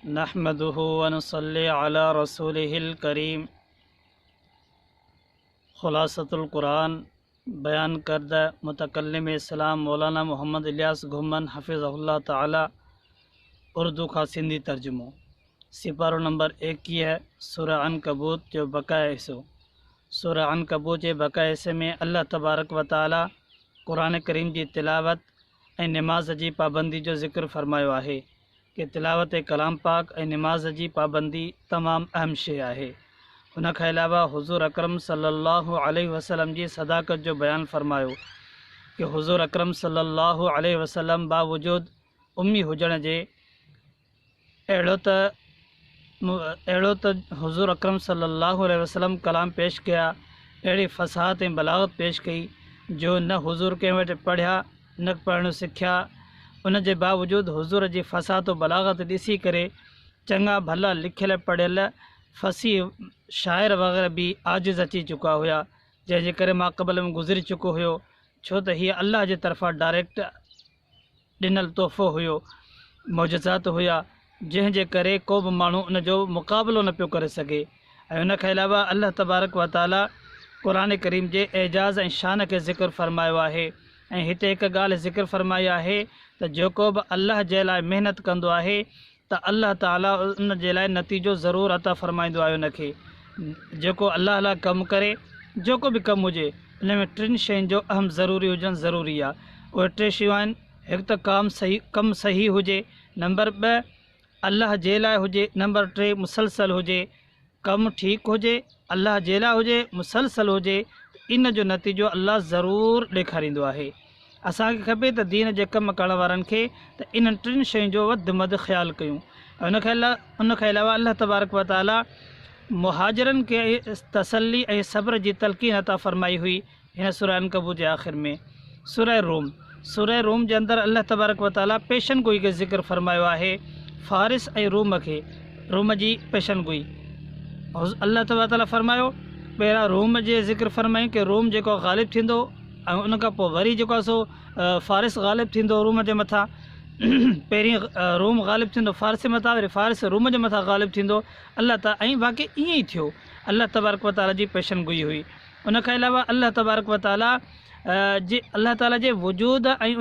नहमदुहु व नुसल्ली अला रसूलिहिल करीम। खुलासतुल कुरान बयान करदा मुतकल्लिम इस्लाम मौलाना मोहम्मद इलियास घुमन हफिज़हुल्लाह ताला। उर्दू का सिंधी तर्जुमो। सिपारो नंबर 1 है सूरह अनकबूत जो बकाया हिस्सो। सूरह अनकबूत जे बकाया हिस्से में अल्लाह तबारक व ताला कुरान करीम की तिलावत ऐं नमाज जी पाबंदी जो ज़िक्र फरमायो है कि तिलावत कलाम पाक ऐं नमाज की पाबंदी तमाम अहम शे है। उन खां अलावा हुज़ूर अकरम सल्लल्लाहु अलैहि वसल्लम की सदाकत जो बयान फरमायो कि हुज़ूर अकरम सल्लल्लाहु अलैहि वसल्लम बावजूद उम्मी हुजण जे अहिड़ो त हुज़ूर अकरम सल्लल्लाहु अलैहि वसल्लम कलाम पेश किया, अहिड़ी फ़साहत ऐं बलागत पेश कई जो न हुज़ूर कंहिं वटि पढ़िया न पढ़णु सिखिया। उन जे बावजूद हुज़ूर जी फ़साहत बलागत ॾिसी करे चङा भला लिखियल पढ़ियल फ़सी शाइर वग़ैरह भी आजिज़ अची चुका हुआ, जंहिंजे करे मां क़बल में गुज़री चुको हुयो, छो त हीअ अल्लाह जे तरफ़ां डायरेक्ट ॾिनल तोहफ़ो हुयो, मौजज़ात हुया, जंहिंजे करे को बि माण्हू उन जो मुक़ाबिलो न पियो करे सघे। ऐं उन खां अलावा अल्लाह तबारक व ताला क़ुरान करीम जे एजाज़ ऐं शान के ज़िक्र फरमायो आहे। ऐं हिते हिकु ॻाल्हि ज़िक्र फरमाई आहे त जेको बि अल्लाह जे लाइ महिनत कंदो आहे त अल्लाह ताला उन जे लाइ नतीजो ज़रूरु अता फरमाईंदो आहे उनखे। जेको अल्लाह लाइ कमु करे, जेको बि कमु हुजे, उन में 3 शयुनि जो अहम ज़रूरी हुजणु ज़रूरी आहे। उहे 3 शयूं आहिनि, हिकु त कमु सही हुजे, नंबर 2 अल्लाह जे लाइ हुजे, नंबर 3 मुसलसल हुजे। कमु ठीकु हुजे, अल्लाह जे लाइ हुजे, मुसलसल हुजे, इन जो नतीजो अल्लाह ज़रूरु ॾेखारींदो आहे। असांखे खपे त दीन जे कमु करण वारनि खे त इन्हनि 3 शयुनि जो वधि में वधि ख़्यालु कयूं। उन खां अलावा अल्लाह तबारक व ताला मुहाजिरनि खे तसल्ली ऐं सब्र जी तलक़ीन अता फरमाई हुई हिन सूरह अनकबूत जे आख़िर में। सूरह रूम जे अंदरि अल्लाह तबारक व ताला पेशन गोई खे ज़िक्र फरमायो आहे, फ़ारिस ऐं रूम जी पेशन गोई। अल्लाह तबारक ताला फरमायो, पहिरां रूम जे ज़िक्र फरमायूं कि रूम जेको ग़ालिब थींदो ऐं उन खां पोइ वरी जेको आहे सो फ़ारिस ग़ालिब थींदो रूम जे मथां। पहिरीं रूम ग़ालिब थींदो फ़ारिस जे मथां, वरी फ़ारिस रूम जे मथां ग़ालिब थींदो। अल्लाह ताला ऐं बाक़ी ईअं ई थियो, अल्लाह तबारक व ताला जी पेशन गोई हुई। उन खां अलावा अल्लाह तबारक व ताला जे वजूद ऐं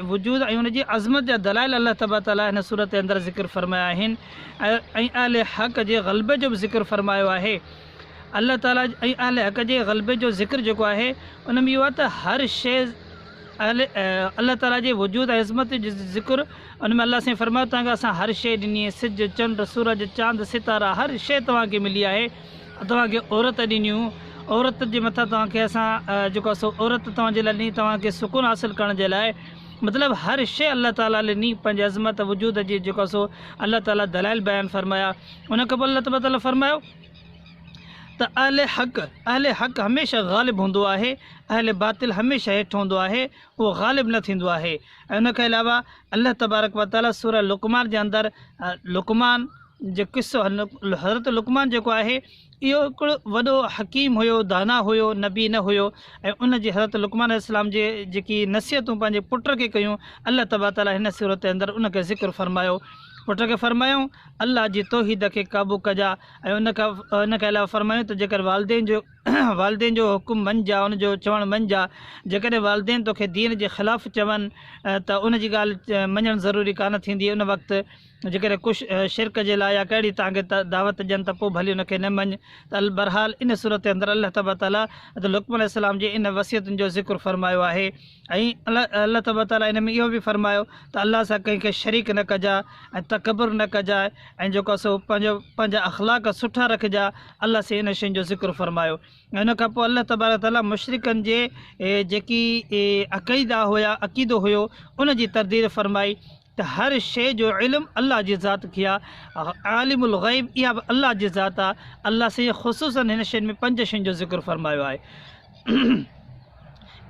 वजूद ऐं उन जी अज़मत जा दलाइल अल्लाह तबारक ताला हिन सूरत जे अंदरि ज़िक्र फरमाया आहिनि। ऐं अहले हक़ जे ग़लबे जो बि ज़िक्र फरमायो आहे। अल्लाह ताला ऐं अहले हक़ जे ग़लबे जो ज़िक्र जेको आहे उन में इहो आहे त हर शइ अल्लाह ताला जे वजूद ऐं अज़मत जो ज़िक्र उन में अल्लाह साईं फरमायो तव्हांखे असां हर शइ ॾिनी आहे, सिज चंड सूरज चांद सितारा हर शइ तव्हांखे मिली आहे। तव्हांखे औरत ॾिनियूं, औरत जे मथां तव्हांखे असां जेको आहे सो औरत तव्हांजे लाइ ॾिनी तव्हांखे सुकून हासिलु करण जे लाइ। मतिलबु हर शइ अल्लाह ताला ॾिनी पंहिंजे अज़मत वजूद जी जेको आहे सो अल्लाह ताला दलाइल बयान फरमाया। उन खां पोइ अल्लाह ताला फरमायो त अहले हक़ हमेशह ग़ालिब हूंदो आहे, अहले बातिल हमेशह हेठि हूंदो आहे, उहो ग़ालिब न थींदो आहे। ऐं उन खां अलावा अल्लाह तबारक व ताला सूरह लुक़मान जे अंदरि लुक़मान जो क़िस्सो हज़रत लुक़मान जेको आहे इहो हिकिड़ो वॾो हकीम हुयो, दाना हुयो, नबी न हुयो। ऐं उन जी हज़रत लुक़मान अलैहिस्सलाम जे जेकी नसीहतूं पंहिंजे पुट खे कयूं अल्लाह तबारक ताला हिन सूरत जे अंदरि उनखे ज़िक्र फरमायो। पुट खे फरमायूं अल्लाह जी तौहीद खे क़ाबू कजा। ऐं उन खां अलावा फरमायूं त जेकर वालदेन जो हुकुम मञिजा, उनजो चवणु मञिजा। जेकॾहिं वालदेन तोखे दीन जे ख़िलाफ़ु चवनि त उन जी ॻाल्हि मञणु ज़रूरी कान थींदी। उन वक़्तु जेकॾहिं कुझु शिरक जे लाइ या कहिड़ी तव्हांखे दावत ॾियनि त पोइ भली उनखे न मञ। त बहरहाल इन सूरत जे अंदरि अल्लाह तबारक ताला लुक़मान अलैहिस्सलाम जे इन वसियतुनि जो ज़िक्र फरमायो आहे। ऐं अल्लाह तबारक ताला इन में इहो बि फरमायो त अल्लाह सां कंहिंखे शरीक न कजा ऐं तकबुर न कजा ऐं जेको आहे सो पंहिंजा अख़लाक सुठा रखिजा। अल्लाह से इन शयुनि जो ज़िक्र फरमायो। ऐं उन खां पोइ अल्लाह तबारक ताला मुशरिकनि जे जेकी अक़ीदो हुयो उन जी तरदीद फरमाई त हर शइ जो इल्मु अल्लाह जी ज़ात खे आहे। आलिमुल ग़ैब इहा बि अल्लाह जी ज़ात आहे। अल्लाह से ख़ुसूसन हिन शयुनि में 5 शयुनि जो ज़िक्र फरमायो आहे।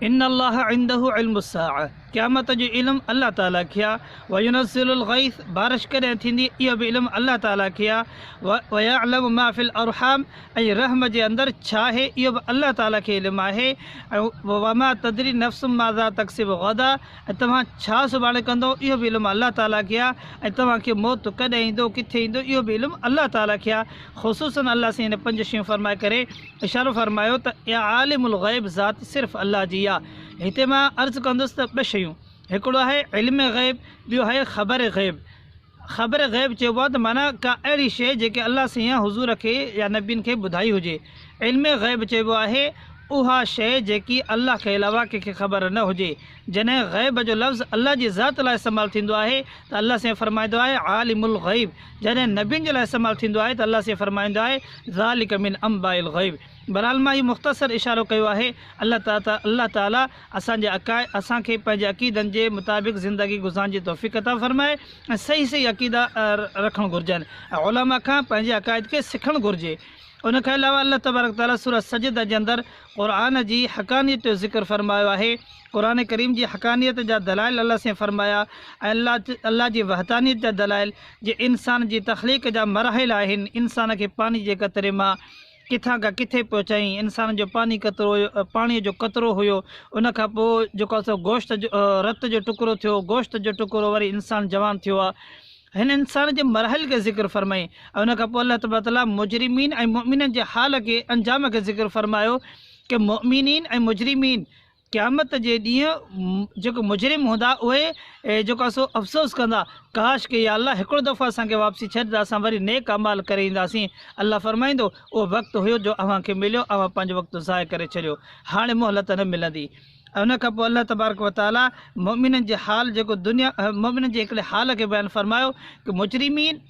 इन्नल्लाह इंदहु इल्मुस्साअ, क़यामत जो इल्मु अल्लाह ताला खे आहे। वयुनज़्ज़िलुल ग़ैथ, बारिश कॾहिं थींदी इहो बि इल्मु अल्लाह ताला खे आहे। वयअलमु मा फ़िल अरहाम, ऐं रहम जे अंदरि छा आहे इहो बि अल्लाह ताला खे इल्मु आहे। ऐं वमा तदरी नफ़्सुम माज़ा तक्सिबु गदा, ऐं तव्हां छा सुभाणे कंदो इहो बि इल्मु अल्लाह ताला खे आहे। ऐं तव्हांखे मौत कॾहिं ईंदो, किथे ईंदो, इहो बि इल्मु अल्लाह ताला खे आहे। ख़ुसूसन अल्लाह साईं हिन 5 शयूं फरमाए करे इशारो फरमायो त या आलिमुल ग़ैब ज़ात सिर्फ़ु अल्लाह जी आहे। हिते मां अर्ज़ु कंदुसि त 2 शयूं, हिकिड़ो आहे इल्म ग़ैब, ॿियो आहे ख़बर ग़ैब। ख़बर ग़ैब चइबो आहे त माना का अहिड़ी शइ जेके अल्लाह साईं हुज़ूर खे या नबियुनि खे ॿुधाई हुजे। इल्म ग़ैब चइबो आहे उहा शइ जेकी अल्लाह खे अलावा कंहिंखे ख़बर न हुजे। जॾहिं ग़ैब जो लफ़्ज़ अल्लाह जी ज़ात लाइ इस्तेमालु थींदो आहे त अल्लाह साईं फरमाईंदो आहे आलिमुल ग़ैब। जॾहिं नबियुनि जे लाइ इस्तेमालु थींदो आहे त अल्लाह साईं फरमाईंदो आहे ज़ालिक मिन अंबाइल ग़ैब। बहरहाल मां इहो मुख़्तसर इशारो कयो आहे। अल्लाह ताला असांखे पंहिंजे अक़ीदनि जे मुताबिक़ ज़िंदगी गुज़ारण जी तौफ़ीक़ अता फ़रमाए ऐं सही सही अक़ीदा रखणु घुरिजनि ऐं उलमा खां पंहिंजे अक़ाइद खे सिखणु घुरिजे। उन खां अलावा अल्लाह तबारक ताला सूरत सजदा जे अंदरि क़ुरान जी हक़ानियत जो ज़िक्र फ़रमायो आहे। क़ुरान करीम जी हक़ानियत जा दलाइल अल्लाह साईं फ़रमाया ऐं अल्लाह जी वहदानियत जा दलाइल जे इंसान जी तख़लीक़ जा मराहिल आहिनि। इंसान खे पानी जे क़तरे मां किथां खां किथे पहुचाई, इंसान जो पाणीअ जो क़तरो हुयो, उन खां पोइ जेको आहे गोश्त जो रत जो टुकड़ो थियो, गोश्त जो टुकड़ो, वरी इंसान जवान थियो आहे। हिन इंसान जे मरहल खे ज़िक्र फ़रमाई ऐं उन खां पोइ अल्लाह तबारक तआला मुजरिमीन ऐं मुमिननि जे हाल खे अंजाम खे ज़िक्र फ़रमायो कि मुमिनीन ऐं मुजरिमीन क़यामत जे ॾींहुं जेको मुजरिम हूंदा उहे जेको आहे अफ़सोस कंदा, काश के या अल्लाह हिकिड़ो दफ़ो असांखे वापसी छॾ त असां वरी नेक अमाल करे ईंदासीं। अल्लाह फ़रमाईंदो उहो वक़्तु हुयो जो अव्हांखे मिलियो, अव्हां पंहिंजो वक़्तु ज़ाय करे छॾियो, हाणे मोहलत न मिलंदी। ऐं उन खां पोइ अल्लाह तबारक व ताला मुमिननि जे हाल जेको मुमिननि जे हिकिड़े हाल खे बयानु फ़रमायो कि मुजरिमीन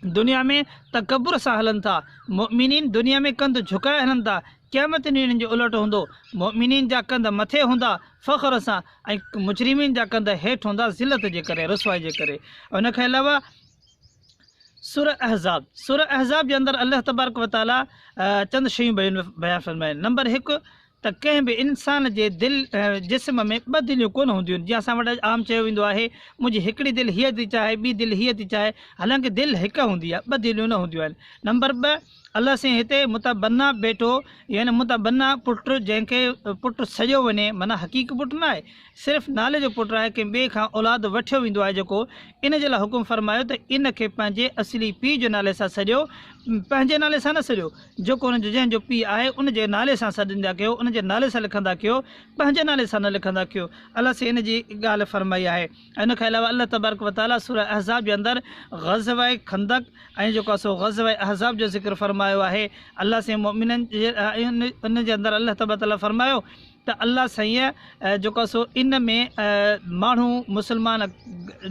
दुनिया में तकबुर सां हलनि था, मुमिनीन दुनिया में कंध झुकाए हलनि था। क़यामत ॾींहुं हिननि जो उलट हूंदो, मुमिनीन जा कंध मथे हूंदा फ़ख्र सां ऐं मुजरिमीन जा कंध हेठि हूंदा ज़िलत जे करे, रसवाई जे करे। उन खां अलावा सूरह अहज़ाब जे अंदरि अल्लाह तबारक व ताला चंद शयूं बयानु फ़रमाइनि। नंबर 1 त कंहिं बि इंसान जे जिस्म में 2 दिलियूं कोन हूंदियूं आहिनि। जीअं असां वटि आम चयो वेंदो आहे मुंहिंजी हिकिड़ी दिलि हीअ थी चाहे, ॿी दिलि हीअ थी चाहे, हालांकि दिलि हिकु हूंदी आहे, 2 दिलियूं न हूंदियूं आहिनि। नंबर 2 अल्लाह साईं हिते मुतबन्ना बेटो यानी मुतबन्ना पुटु जंहिंखे पुटु सॼो वञे, माना हक़ीक़ पुटु न आहे, सिर्फ़ु नाले जो पुटु आहे, कंहिं ॿिए खां औलाद वठियो वेंदो आहे जेको, इन जे लाइ हुकुम फ़रमायो त इन खे पंहिंजे असली पीउ जे नाले सां सॼो, पंहिंजे नाले सां न सॼो, जेको उनजो जंहिंजो पीउ आहे उनजे नाले सां सॾींदा कयो, उनजे नाले सां लिखंदा कयो, पंहिंजे नाले सां न लिखंदा कयो। अल्लाह साईं इन जी ॻाल्हि फ़रमाई आहे। इन खां अलावा अल्लाह तबारक व ताला सूरह अहज़ाब जे अंदरि ग़ज़वाए खंदक ऐं जेको आहे सो ग़ज़वाए अहज़ाब जो ज़िक्र फ़रमायो आहे। अल्लाह साईं मुमिननि जे इन जे अंदरि अल्लाह तबारक ताला फ़रमायो त अल्लाह साईं जेको आहे सो इन में माण्हू मुस्लमान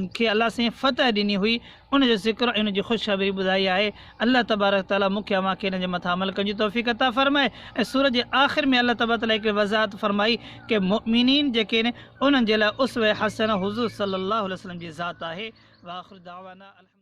खे अल्लाह साईं फ़तह ॾिनी हुई, उनजो ज़िक्र ऐं उनजी ख़ुशख़बरी ॿुधाई आहे। अल्लाह तबारक ताला मूंखे अव्हांखे हिन जे मथां अमल करण जी तौफ़ीक़ अता फ़रमाए। ऐं सूरत जे आख़िर में अल्लाह तबारक ताला हिकिड़ी वज़ाहत फ़रमाई कि मुमिनीन जेके आहिनि उन्हनि जे लाइ उसवे हसन हुज़ूर सल्लल्लाहु अलैहि वसल्लम जी ज़ात आहे। व आख़िर दावाना।